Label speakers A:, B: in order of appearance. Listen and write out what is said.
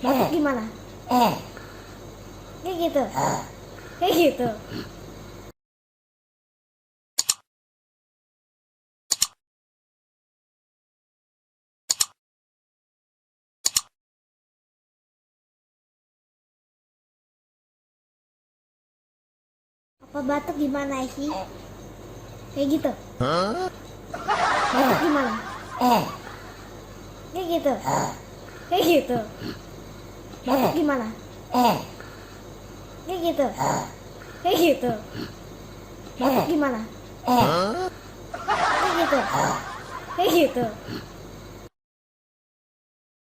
A: Batuk gimana? Kayak gitu. Kayak gitu. Apa batuk gimana sih? Kayak gitu. Batuk gimana? Kayak gitu. Kayak gitu. Batuk gimana? Kayak gitu. Kayak gitu. Batuk gimana? Kayak gitu. Kayak gitu.